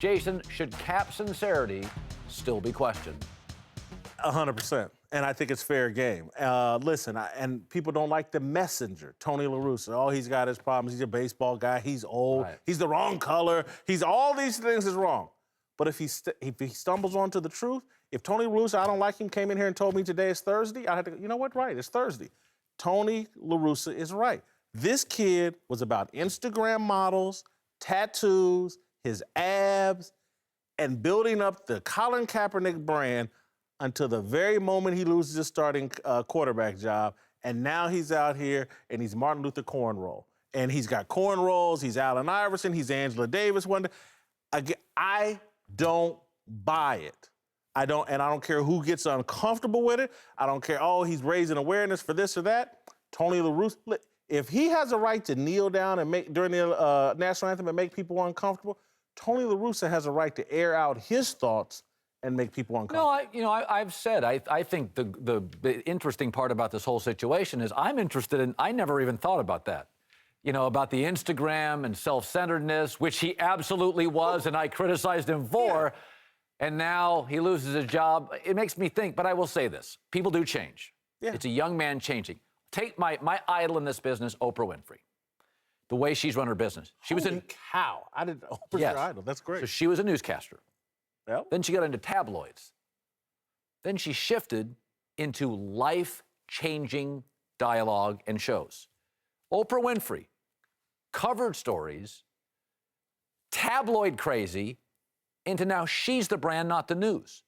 Jason, should Cap's sincerity still be questioned? 100%. And I think it's fair game. Listen, and people don't like the messenger, Tony La Russa. Oh, he's got his problems. He's a baseball guy. He's old. Right. He's the wrong color. He's all these things is wrong. But if he stumbles onto the truth, if Tony La Russa, I don't like him, came in here and told me today is Thursday, I had to go, you know what, right, it's Thursday. Tony La Russa is right. This kid was about Instagram models, tattoos, his abs, and building up the Colin Kaepernick brand until the very moment he loses his starting quarterback job. And now he's out here and he's Martin Luther Cornrow. And he's got cornrows, he's Allen Iverson, he's Angela Davis. I don't buy it. I don't care who gets uncomfortable with it. I don't care, oh, he's raising awareness for this or that. Tony La Russa, if he has a right to kneel down and make during the national anthem and make people uncomfortable, Tony La Russa has a right to air out his thoughts and make people uncomfortable. No, I've said, I think the interesting part about this whole situation is I'm interested in, I never even thought about that. You know, about the Instagram and self-centeredness, which he absolutely was, and I criticized him for, and now he loses his job. It makes me think, but I will say this. People do change. Yeah. It's a young man changing. Take my idol in this business, Oprah Winfrey. The way she's run her business. She was in cow. I didn't Oprah's your idol. That's great. So she was a newscaster. Yep. Then she got into tabloids. Then she shifted into life-changing dialogue and shows. Oprah Winfrey, covered stories, tabloid crazy, into now she's the brand, not the news.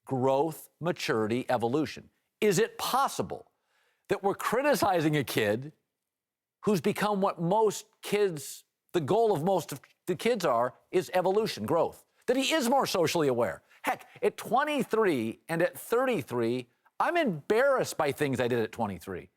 Growth, maturity, evolution. Is it possible that we're criticizing a kid who's become what most kids, the goal of most of the kids is evolution, growth? That he is more socially aware. Heck, at 23 and at 33, I'm embarrassed by things I did at 23.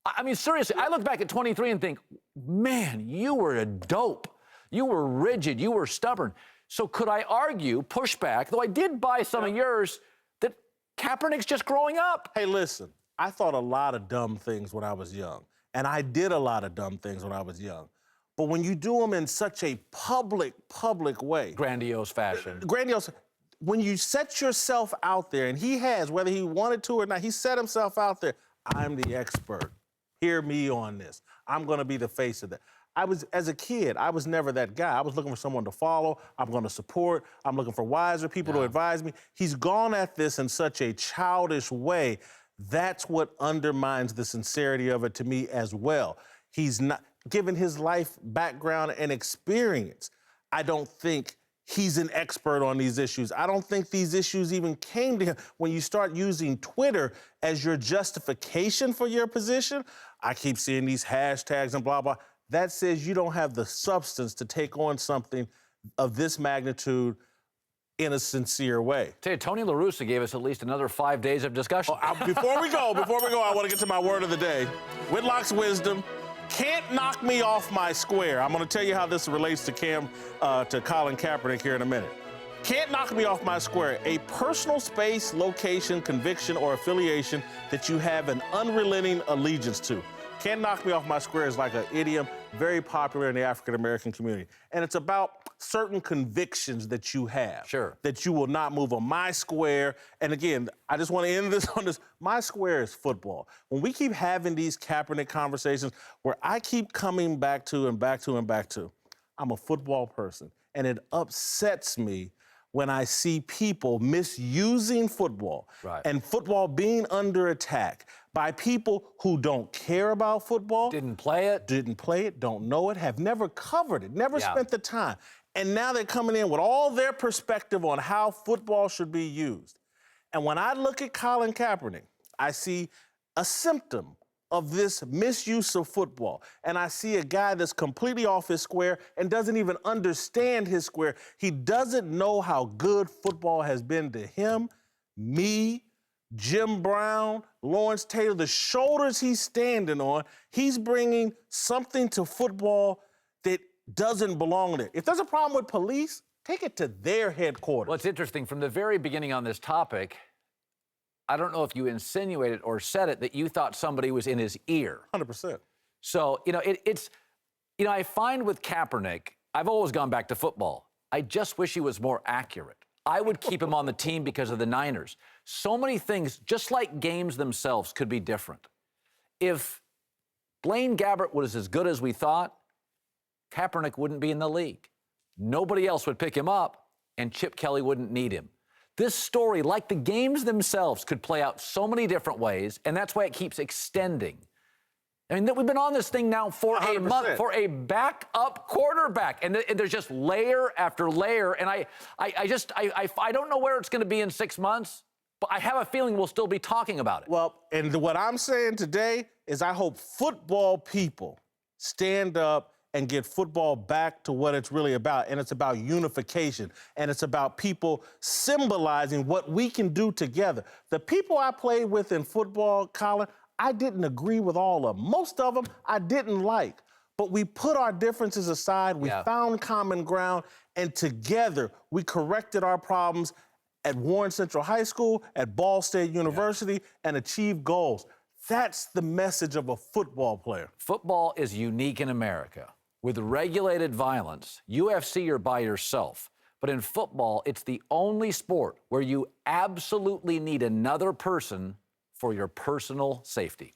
I mean, seriously, I look back at 23 and think, man, you were a dope. You were rigid. You were stubborn. So could I argue, push back, though I did buy some of yours, that Kaepernick's just growing up? Hey, listen, I thought a lot of dumb things when I was young. And I did a lot of dumb things when I was young. But when you do them in such a public way. Grandiose fashion. Grandiose. When you set yourself out there, and he has, whether he wanted to or not, he set himself out there. I'm the expert. Hear me on this. I'm going to be the face of that. As a kid, I was never that guy. I was looking for someone to follow. I'm going to support. I'm looking for wiser people to advise me. He's gone at this in such a childish way. That's what undermines the sincerity of it to me as well. He's not, given his life background and experience, I don't think he's an expert on these issues. I don't think these issues even came to him. When you start using Twitter as your justification for your position, I keep seeing these hashtags and blah, blah. That says you don't have the substance to take on something of this magnitude in a sincere way. Tony La Russa gave us at least another 5 days of discussion. Before we go, I want to get to my word of the day. Whitlock's wisdom. Can't knock me off my square. I'm going to tell you how this relates to Colin Kaepernick here in a minute. Can't knock me off my square. A personal space, location, conviction, or affiliation that you have an unrelenting allegiance to. Can't knock me off my square is like an idiom very popular in the African-American community. And it's about certain convictions that you have. Sure. That you will not move on my square. And again, I just want to end this on this. My square is football. When we keep having these Kaepernick conversations where I keep coming back to, I'm a football person. And it upsets me when I see people misusing football and football being under attack by people who don't care about football. Didn't play it, don't know it, have never covered it, never spent the time. And now they're coming in with all their perspective on how football should be used. And when I look at Colin Kaepernick, I see a symptom of this misuse of football. And I see a guy that's completely off his square and doesn't even understand his square. He doesn't know how good football has been to him, me, Jim Brown, Lawrence Taylor, the shoulders he's standing on. He's bringing something to football that doesn't belong there. If there's a problem with police, take it to their headquarters. Well, it's interesting. From the very beginning on this topic, I don't know if you insinuated or said it, that you thought somebody was in his ear. 100%. So, I find with Kaepernick, I've always gone back to football. I just wish he was more accurate. I would keep him on the team because of the Niners. So many things, just like games themselves, could be different. If Blaine Gabbert was as good as we thought, Kaepernick wouldn't be in the league. Nobody else would pick him up, and Chip Kelly wouldn't need him. This story, like the games themselves, could play out so many different ways, and that's why it keeps extending. I mean, we've been on this thing now for 100%. a month for a backup quarterback, and there's just layer after layer. And I don't know where it's going to be in 6 months, but I have a feeling we'll still be talking about it. Well, and what I'm saying today is I hope football people stand up and get football back to what it's really about. And it's about unification. And it's about people symbolizing what we can do together. The people I played with in football, Colin, I didn't agree with all of them. Most of them I didn't like. But we put our differences aside, we found common ground, and together we corrected our problems at Warren Central High School, at Ball State University, and achieved goals. That's the message of a football player. Football is unique in America. With regulated violence, UFC, you're by yourself. But in football, it's the only sport where you absolutely need another person for your personal safety.